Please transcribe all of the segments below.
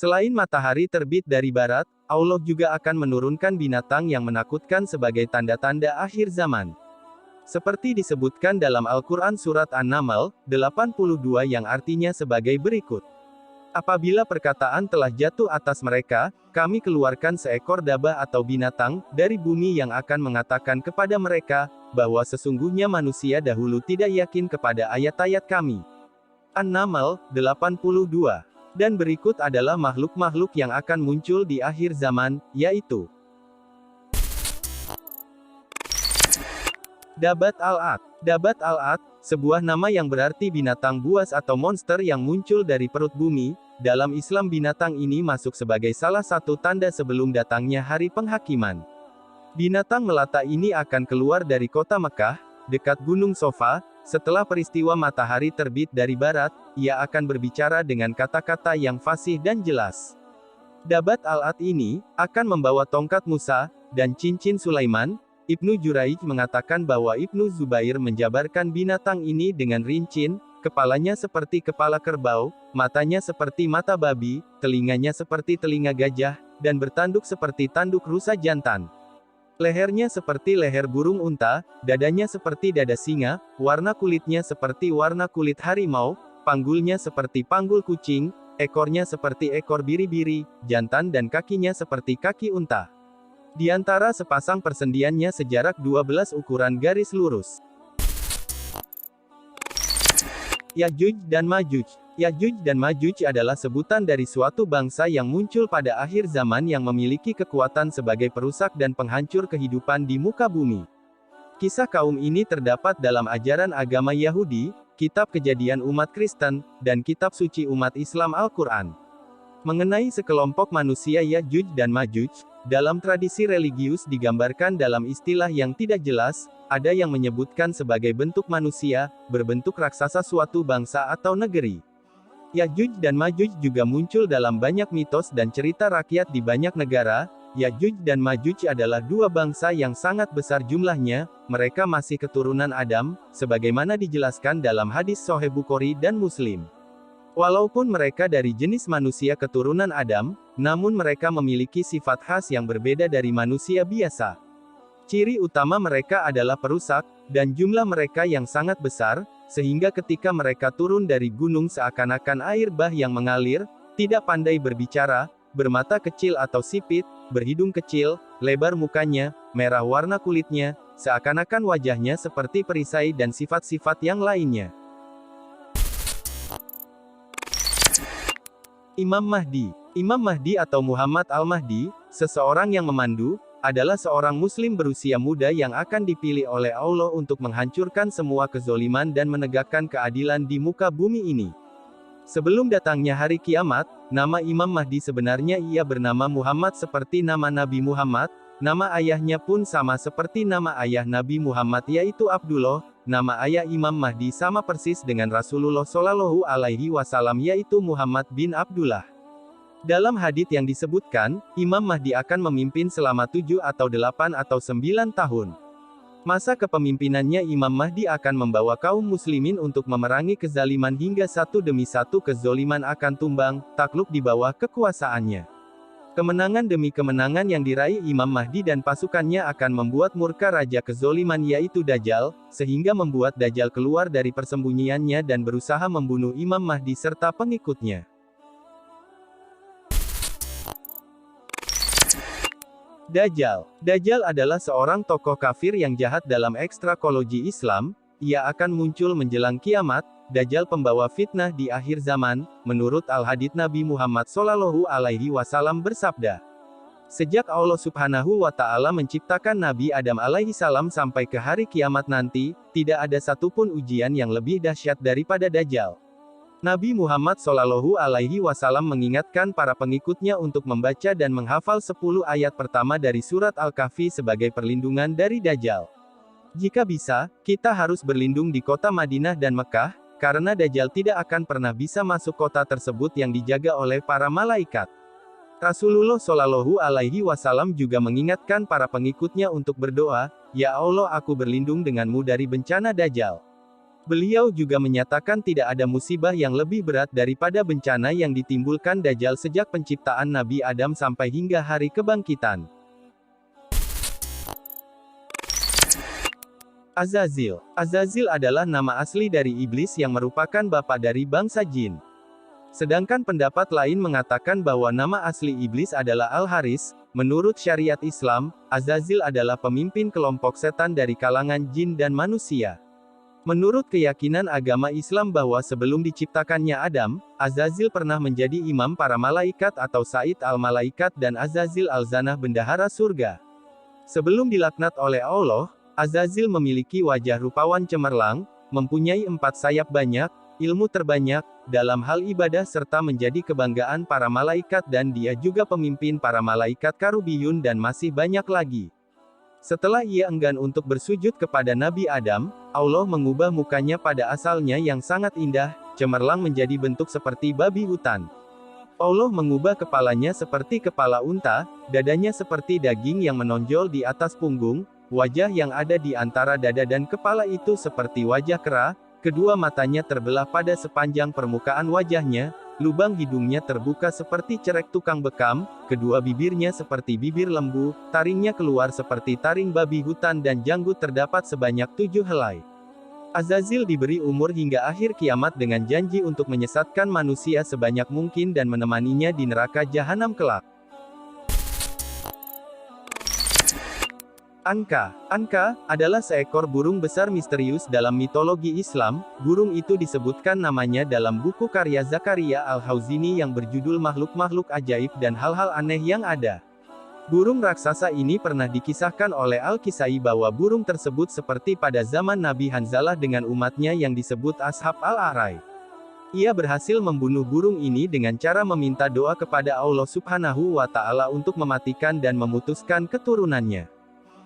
Selain matahari terbit dari barat, Allah juga akan menurunkan binatang yang menakutkan sebagai tanda-tanda akhir zaman. Seperti disebutkan dalam Al-Quran Surat An-Naml, 82 yang artinya sebagai berikut. Apabila perkataan telah jatuh atas mereka, kami keluarkan seekor dabah atau binatang, dari bumi yang akan mengatakan kepada mereka, bahwa sesungguhnya manusia dahulu tidak yakin kepada ayat-ayat kami. An-Naml, 82. Dan berikut adalah makhluk-makhluk yang akan muncul di akhir zaman, yaitu Dabat al-Ad. Dabat al-Ad, sebuah nama yang berarti binatang buas atau monster yang muncul dari perut bumi. Dalam Islam binatang ini masuk sebagai salah satu tanda sebelum datangnya hari penghakiman. Binatang melata ini akan keluar dari kota Mekah, dekat Gunung Sofa, setelah peristiwa matahari terbit dari barat, ia akan berbicara dengan kata-kata yang fasih dan jelas. Dabat al-Ad ini, akan membawa tongkat Musa, dan cincin Sulaiman. Ibnu Juraij mengatakan bahwa Ibnu Zubair menjabarkan binatang ini dengan rincin, kepalanya seperti kepala kerbau, matanya seperti mata babi, telinganya seperti telinga gajah, dan bertanduk seperti tanduk rusa jantan. Lehernya seperti leher burung unta, dadanya seperti dada singa, warna kulitnya seperti warna kulit harimau, panggulnya seperti panggul kucing, ekornya seperti ekor biri-biri, jantan dan kakinya seperti kaki unta. Di antara sepasang persendiannya sejarak 12 ukuran garis lurus. Ya'juj dan Ma'juj. Ya'juj dan Ma'juj adalah sebutan dari suatu bangsa yang muncul pada akhir zaman yang memiliki kekuatan sebagai perusak dan penghancur kehidupan di muka bumi. Kisah kaum ini terdapat dalam ajaran agama Yahudi, kitab Kejadian umat Kristen, dan kitab suci umat Islam Al-Quran. Mengenai sekelompok manusia Ya'juj dan Ma'juj, dalam tradisi religius digambarkan dalam istilah yang tidak jelas, ada yang menyebutkan sebagai bentuk manusia, berbentuk raksasa suatu bangsa atau negeri. Ya'juj dan Ma'juj juga muncul dalam banyak mitos dan cerita rakyat di banyak negara. Ya'juj dan Ma'juj adalah dua bangsa yang sangat besar jumlahnya, mereka masih keturunan Adam, sebagaimana dijelaskan dalam hadis Sahih Bukhari dan Muslim. Walaupun mereka dari jenis manusia keturunan Adam, namun mereka memiliki sifat khas yang berbeda dari manusia biasa. Ciri utama mereka adalah perusak, dan jumlah mereka yang sangat besar, sehingga ketika mereka turun dari gunung seakan-akan air bah yang mengalir, tidak pandai berbicara, bermata kecil atau sipit, berhidung kecil, lebar mukanya, merah warna kulitnya, seakan-akan wajahnya seperti perisai dan sifat-sifat yang lainnya. Imam Mahdi. Imam Mahdi atau Muhammad Al-Mahdi, seseorang yang memandu, adalah seorang muslim berusia muda yang akan dipilih oleh Allah untuk menghancurkan semua kezoliman dan menegakkan keadilan di muka bumi ini. Sebelum datangnya hari kiamat, nama Imam Mahdi sebenarnya ia bernama Muhammad seperti nama Nabi Muhammad, nama ayahnya pun sama seperti nama ayah Nabi Muhammad yaitu Abdullah. Nama ayah Imam Mahdi sama persis dengan Rasulullah Shallallahu Alaihi Wasallam yaitu Muhammad bin Abdullah. Dalam hadits yang disebutkan, Imam Mahdi akan memimpin selama 7 atau 8 atau 9 tahun. Masa kepemimpinannya Imam Mahdi akan membawa kaum muslimin untuk memerangi kezaliman hingga satu demi satu kezoliman akan tumbang, takluk di bawah kekuasaannya. Kemenangan demi kemenangan yang diraih Imam Mahdi dan pasukannya akan membuat murka raja kezoliman yaitu Dajjal, sehingga membuat Dajjal keluar dari persembunyiannya dan berusaha membunuh Imam Mahdi serta pengikutnya. Dajjal. Dajjal adalah seorang tokoh kafir yang jahat dalam ekstrakologi Islam, ia akan muncul menjelang kiamat. Dajjal pembawa fitnah di akhir zaman, menurut Al-Hadits Nabi Muhammad Shallallahu Alaihi Wasallam bersabda. Sejak Allah Subhanahu wa Ta'ala menciptakan Nabi Adam alaihi salam sampai ke hari kiamat nanti, tidak ada satupun ujian yang lebih dahsyat daripada Dajjal. Nabi Muhammad Shallallahu Alaihi Wasallam mengingatkan para pengikutnya untuk membaca dan menghafal 10 ayat pertama dari surat Al-Kahfi sebagai perlindungan dari Dajjal. Jika bisa, kita harus berlindung di kota Madinah dan Mekah, karena Dajjal tidak akan pernah bisa masuk kota tersebut yang dijaga oleh para malaikat. Rasulullah Shallallahu Alaihi Wasallam juga mengingatkan para pengikutnya untuk berdoa, "Ya Allah, aku berlindung denganmu dari bencana Dajjal." Beliau juga menyatakan tidak ada musibah yang lebih berat daripada bencana yang ditimbulkan Dajjal sejak penciptaan Nabi Adam sampai hingga hari kebangkitan. Azazil. Azazil adalah nama asli dari iblis yang merupakan bapa dari bangsa jin. Sedangkan pendapat lain mengatakan bahwa nama asli iblis adalah Al-Haris. Menurut syariat Islam, Azazil adalah pemimpin kelompok setan dari kalangan jin dan manusia. Menurut keyakinan agama Islam bahwa sebelum diciptakannya Adam, Azazil pernah menjadi imam para malaikat atau Said al-Malaikat dan Azazil al-Zanah bendahara surga. Sebelum dilaknat oleh Allah, Azazil memiliki wajah rupawan cemerlang, mempunyai 4 sayap banyak, ilmu terbanyak, dalam hal ibadah serta menjadi kebanggaan para malaikat dan dia juga pemimpin para malaikat karubiyun dan masih banyak lagi. Setelah ia enggan untuk bersujud kepada Nabi Adam, Allah mengubah mukanya pada asalnya yang sangat indah, cemerlang menjadi bentuk seperti babi hutan. Allah mengubah kepalanya seperti kepala unta, dadanya seperti daging yang menonjol di atas punggung, wajah yang ada di antara dada dan kepala itu seperti wajah kera, kedua matanya terbelah pada sepanjang permukaan wajahnya, lubang hidungnya terbuka seperti cerek tukang bekam, kedua bibirnya seperti bibir lembu, taringnya keluar seperti taring babi hutan dan janggut terdapat sebanyak 7 helai. Azazil diberi umur hingga akhir kiamat dengan janji untuk menyesatkan manusia sebanyak mungkin dan menemaninya di neraka jahanam kelak. Anka. Anka adalah seekor burung besar misterius dalam mitologi Islam. Burung itu disebutkan namanya dalam buku karya Zakaria Al-Hauzini yang berjudul Makhluk-Makhluk Ajaib dan Hal-Hal Aneh yang Ada. Burung raksasa ini pernah dikisahkan oleh Al-Kisai bahwa burung tersebut seperti pada zaman Nabi Hanzalah dengan umatnya yang disebut Ashab Al-A'rai. Ia berhasil membunuh burung ini dengan cara meminta doa kepada Allah Subhanahu wa Ta'ala untuk mematikan dan memutuskan keturunannya.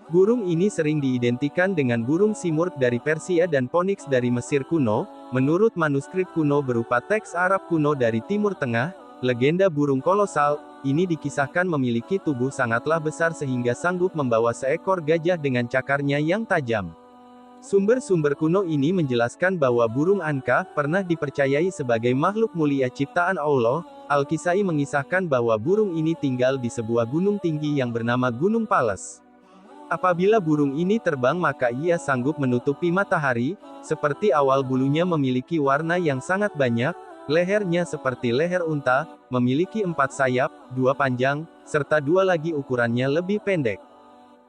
Burung ini sering diidentikan dengan burung Simurg dari Persia dan Phoenix dari Mesir kuno. Menurut manuskrip kuno berupa teks Arab kuno dari Timur Tengah, legenda burung kolosal ini dikisahkan memiliki tubuh sangatlah besar sehingga sanggup membawa seekor gajah dengan cakarnya yang tajam. Sumber-sumber kuno ini menjelaskan bahwa burung Anka pernah dipercayai sebagai makhluk mulia ciptaan Allah. Al-Kisai mengisahkan bahwa burung ini tinggal di sebuah gunung tinggi yang bernama Gunung Pales. Apabila burung ini terbang maka ia sanggup menutupi matahari, seperti awal bulunya memiliki warna yang sangat banyak, lehernya seperti leher unta, memiliki 4 sayap, 2 panjang, serta 2 lagi ukurannya lebih pendek.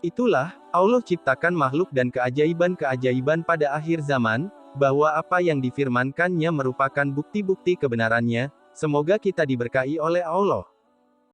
Itulah, Allah ciptakan makhluk dan keajaiban-keajaiban pada akhir zaman, bahwa apa yang difirmankannya merupakan bukti-bukti kebenarannya. Semoga kita diberkahi oleh Allah.